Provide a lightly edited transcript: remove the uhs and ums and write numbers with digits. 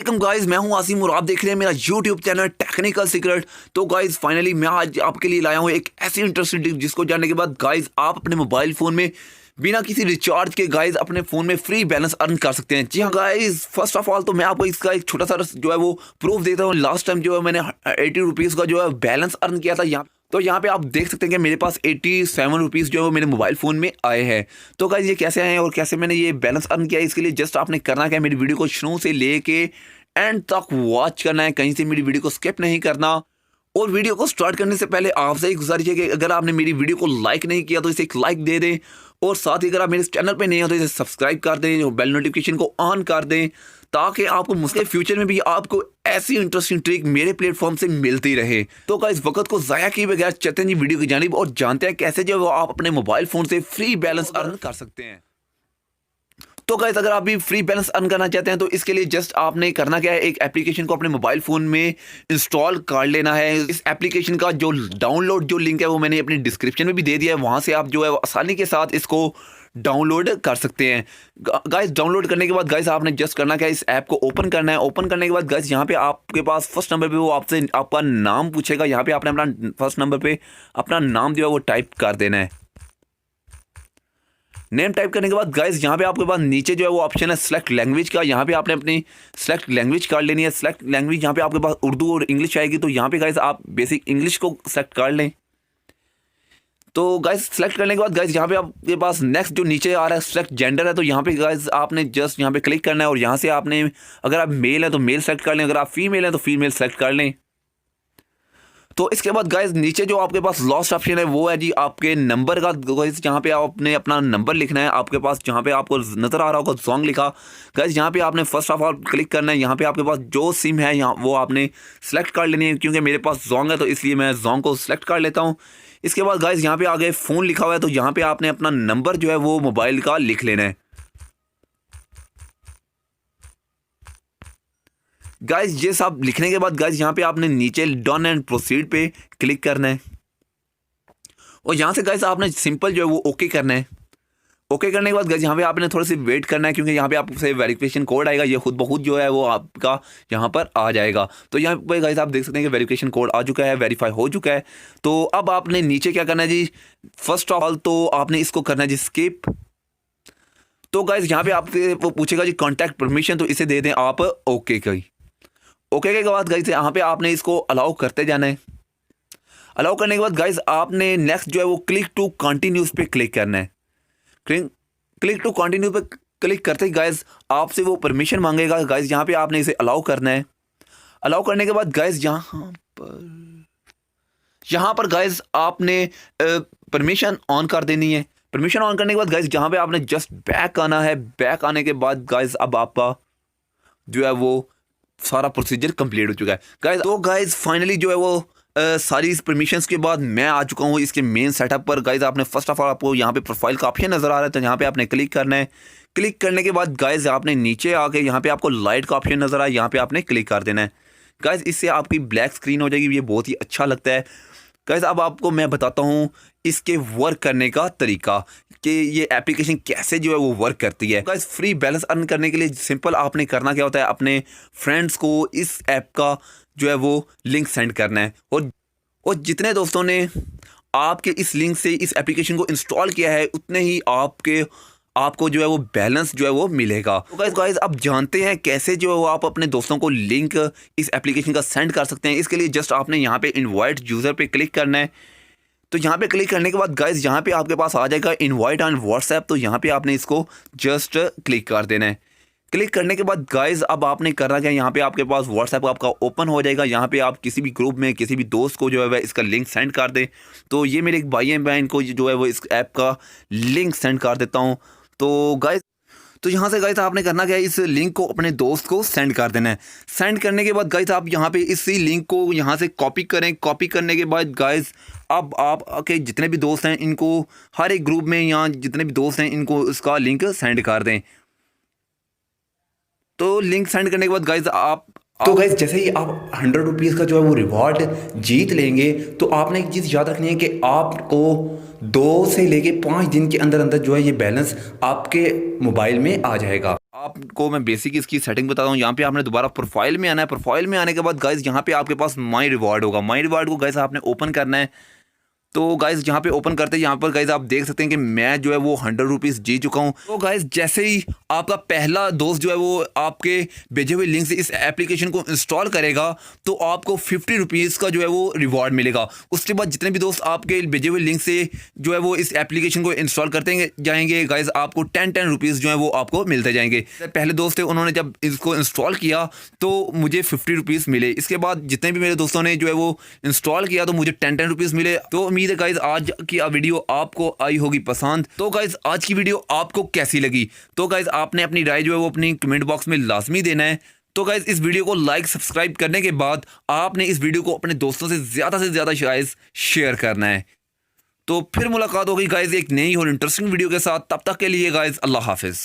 Guys, मैं हूं आसिम और आप देख रहे हैं मेरा यूट्यूब चैनल टेक्निकल सीक्रेट। तो गाइस फाइनली मैं आज आपके लिए लाया हूं एक ऐसी इंटरेस्टिंग टिप जिसको जानने के बाद गाइस आप अपने मोबाइल फोन में बिना किसी रिचार्ज के गाइस अपने फोन में फ्री बैलेंस अर्न कर सकते हैं। जी हाँ गाइस, फर्स्ट ऑफ ऑल तो मैं आपको इसका एक छोटा सा जो है वो प्रूफ देता हूँ। लास्ट टाइम जो है मैंने 80 रुपीज़ का जो है बैलेंस अर्न किया था यहाँ। तो यहाँ पे आप देख सकते हैं कि मेरे पास 87 रुपीज़ जो है वो मेरे मोबाइल फ़ोन में आए हैं। तो गाइस ये कैसे आए हैं और कैसे मैंने ये बैलेंस अर्न किया है, इसके लिए जस्ट आपने करना क्या है, मेरी वीडियो को शुरू से लेके एंड तक वॉच करना है, कहीं से मेरी वीडियो को स्किप नहीं करना। और वीडियो को स्टार्ट करने से पहले आपसे एक गुजारिश है कि अगर आपने मेरी वीडियो को लाइक नहीं किया तो इसे एक लाइक दे दें, और साथ ही अगर आप मेरे चैनल पे नए हो तो इसे सब्सक्राइब कर दें, बेल नोटिफिकेशन को ऑन कर दें, ताकि आपको मुझसे फ्यूचर में भी आपको ऐसी इंटरेस्टिंग ट्रिक मेरे प्लेटफॉर्म से मिलती रहे। तो गाइस वक्त को ज़ाया किए बगैर चलते हैं जी वीडियो की जानिब और जानते हैं कैसे जो आप अपने मोबाइल फ़ोन से फ्री बैलेंस अर्न कर सकते हैं। तो गाइस अगर आप भी फ्री बैलेंस अर्न करना चाहते हैं तो इसके लिए जस्ट आपने करना क्या है, एक एप्लीकेशन को अपने मोबाइल फ़ोन में इंस्टॉल कर लेना है। इस एप्लीकेशन का जो डाउनलोड जो लिंक है वो मैंने अपनी डिस्क्रिप्शन में भी दे दिया है, वहाँ से आप जो है आसानी के साथ इसको डाउनलोड कर सकते हैं। गाइस डाउनलोड करने के बाद गाइस आपने जस्ट करना क्या है, इस ऐप को ओपन करना है। ओपन करने के बाद गाइस यहाँ पे आपके पास फर्स्ट नंबर पे वो आपसे आपका नाम पूछेगा। यहाँ पे आपने अपना फर्स्ट नंबर पे अपना नाम जो है वो टाइप कर देना है। नेम टाइप करने के बाद गाइस यहाँ पे आपके पास नीचे जो है वो ऑप्शन है सेलेक्ट लैंग्वेज का। यहाँ पे आपने अपनी सेलेक्ट लैंग्वेज कर लेनी है। सेलेक्ट लैंग्वेज यहाँ पे आपके पास उर्दू और इंग्लिश आएगी, तो यहाँ पे गाइस आप बेसिक इंग्लिश को सेलेक्ट कर लें। तो गाइस सेलेक्ट करने के बाद गाइस यहाँ पे आपके पास नेक्स्ट जो नीचे आ रहा है सेलेक्ट जेंडर है, तो यहाँ पे गाइस आपने जस्ट यहाँ पे क्लिक करना है और यहाँ से आपने अगर आप मेल है तो मेल सेलेक्ट कर लें, अगर आप फीमेल हैं तो फीमेल सेलेक्ट कर लें। तो इसके बाद गाइस नीचे जो आपके पास लास्ट ऑप्शन है वो है जी आपके नंबर का। गाइस यहाँ पे आपने अपना नंबर लिखना है। आपके पास जहाँ पे आपको नज़र आ रहा होगा सॉन्ग लिखा, गाइस यहाँ पे आपने फर्स्ट ऑफ ऑल क्लिक करना है। यहाँ पे आपके पास जो सिम है यहाँ वो आपने सेलेक्ट कर लेनी है, क्योंकि मेरे पास सॉन्ग है तो इसलिए मैं सॉन्ग को सेलेक्ट कर लेता हूँ। इसके बाद गाइस यहाँ पे आगे फ़ोन लिखा हुआ है, तो यहाँ पे आपने अपना नंबर जो है वो मोबाइल का लिख लेना है। गाइस ये सब लिखने के बाद गाइस यहाँ पे आपने नीचे डन एंड प्रोसीड पे क्लिक करना है, और यहाँ से गाइस आपने सिंपल जो है वो ओके करना है। ओके करने के बाद गाइस यहाँ पे आपने थोड़ा सी वेट करना है, क्योंकि यहाँ पे आपसे वेरिफिकेशन कोड आएगा, ये खुद ब खुद जो है वो आपका यहाँ पर आ जाएगा। तो यहाँ पे गाइस आप देख सकते हैं कि वेरिफिकेशन कोड आ चुका है, वेरीफाई हो चुका है। तो अब आपने नीचे क्या करना है जी, फर्स्ट ऑफ ऑल तो आपने इसको करना है जी स्किप। तो गाइस यहाँ पे आपसे वो पूछेगा जी कॉन्टैक्ट परमिशन, तो इसे दे दें आप ओके की। ओके के बाद गाइस यहाँ पे आपने इसको अलाउ करते जाना है। अलाउ करने के बाद गाइस आपने नेक्स्ट जो है वो क्लिक टू कंटिन्यूस पे क्लिक करना है। क्लिक टू कंटिन्यू पे क्लिक करते ही गाइस आपसे वो परमिशन मांगेगा। गाइस यहाँ पे आपने इसे अलाउ करना है। अलाउ करने के बाद गाइस यहाँ पर गाइस आपने परमिशन ऑन कर देनी है। परमिशन ऑन करने के बाद गाइस यहाँ पे आपने जस्ट बैक आना है। बैक आने के बाद गाइस अब आपका जो है वो सारा प्रोसीजर कंप्लीट हो चुका है गाइस। तो गाइस फाइनली जो है वो सारी इस परमिशंस के बाद मैं आ चुका हूँ इसके मेन सेटअप पर। गाइस आपने फर्स्ट ऑफ ऑल आपको यहाँ पे प्रोफाइल का ऑप्शन नज़र आ रहा है, तो यहाँ पे आपने क्लिक करना है। क्लिक करने के बाद गाइस आपने नीचे आके यहाँ पे आपको लाइट का ऑप्शन नज़र आया, यहाँ पे आपने क्लिक कर देना है। गाइस इससे आपकी ब्लैक स्क्रीन हो जाएगी, ये बहुत ही अच्छा लगता है। गाइस अब आपको मैं बताता हूँ इसके वर्क करने का तरीका, कि ये एप्लीकेशन कैसे जो है वो वर्क करती है। गाइस फ्री बैलेंस अर्न करने के लिए सिंपल आपने करना क्या होता है, अपने फ्रेंड्स को इस ऐप का जो है वो लिंक सेंड करना है, और जितने दोस्तों ने आपके इस लिंक से इस एप्लीकेशन को इंस्टॉल किया है उतने ही आपको जो है वो बैलेंस जो है वो मिलेगा। तो गाइस अब जानते हैं कैसे जो है वो आप अपने दोस्तों को लिंक इस एप्लीकेशन का सेंड कर सकते हैं। इसके लिए जस्ट आपने यहाँ पे इनवाइट यूज़र पे क्लिक करना है। तो यहाँ पे क्लिक करने के बाद गाइस यहाँ पे आपके पास आ जाएगा इनवाइट ऑन व्हाट्सएप, तो यहाँ पे आपने इसको जस्ट क्लिक कर देना है। क्लिक करने के बाद गाइस अब आपने करना क्या, यहाँ पे आपके पास व्हाट्सएप आपका ओपन हो जाएगा। यहाँ पे आप किसी भी ग्रुप में किसी भी दोस्त को जो है वह इसका लिंक सेंड कर दें। तो ये मेरे एक भाई हैं, मैं इनको जो है वो इस ऐप का लिंक सेंड कर देता हूँ। तो गाइस तो यहाँ से गाइस आपने करना क्या है, इस लिंक को अपने दोस्त को सेंड कर देना है। सेंड करने के बाद गाइस आप यहाँ पे इसी लिंक को यहाँ से कॉपी करें। कॉपी करने के बाद गाइस अब आप के जितने भी दोस्त हैं इनको हर एक ग्रुप में, यहाँ जितने भी दोस्त हैं इनको इसका लिंक सेंड कर दें। तो लिंक सेंड करने के बाद गाइस तो गाइस जैसे ही आप 100 रुपीज़ का जो है वो रिवॉर्ड जीत लेंगे, तो आपने एक चीज़ याद रखनी है कि आपको 2 से लेके 5 दिन के अंदर अंदर जो है ये बैलेंस आपके मोबाइल में आ जाएगा। आपको मैं बेसिक इसकी सेटिंग बताता हूँ। यहाँ पे आपने दोबारा प्रोफाइल में आना है। प्रोफाइल में आने के बाद गाइस यहाँ पे आपके पास माई रिवार्ड होगा। माई रिवार्ड को गाइस आपने ओपन करना है। तो गाइज यहाँ पे ओपन करते हैं, यहाँ पर गाइज आप देख सकते हैं कि मैं जो है वो 100 रुपीज़ जीत चुका हूँ। तो गाइज जैसे ही आपका पहला दोस्त जो है वो आपके भेजे हुए लिंक से इस एप्लीकेशन को इंस्टॉल करेगा तो आपको 50 रुपीज़ का जो है वो रिवॉर्ड मिलेगा। उसके बाद जितने भी दोस्त आपके भेजे हुए लिंक से जो है वो इस एप्लीकेशन को इंस्टॉल करते जाएंगे गाइज आपको 10 रुपीज़ जो है वो आपको मिलते जाएंगे। पहले दोस्त थे उन्होंने जब इसको इंस्टॉल किया तो मुझे 50 रुपीज़ मिले। इसके बाद जितने भी मेरे दोस्तों ने जो है वो इंस्टॉल किया तो मुझे 10 रुपीज़ मिले। तो उम्मीद है गाइज आज की वीडियो आपको आई होगी पसंद। तो गाइज आज की वीडियो आपको कैसी लगी? तो गाइज आपने अपनी राय जो है वो अपनी कमेंट बॉक्स में लाजमी देना है। तो गाइज इस वीडियो को लाइक सब्सक्राइब करने के बाद आपने इस वीडियो को अपने दोस्तों से ज़्यादा गाइज शेयर करना है। तो फिर मुलाकात होगी गाइज एक नई और इंटरेस्टिंग वीडियो के साथ। तब तक के लिए गाइज अल्लाह हाफिज़।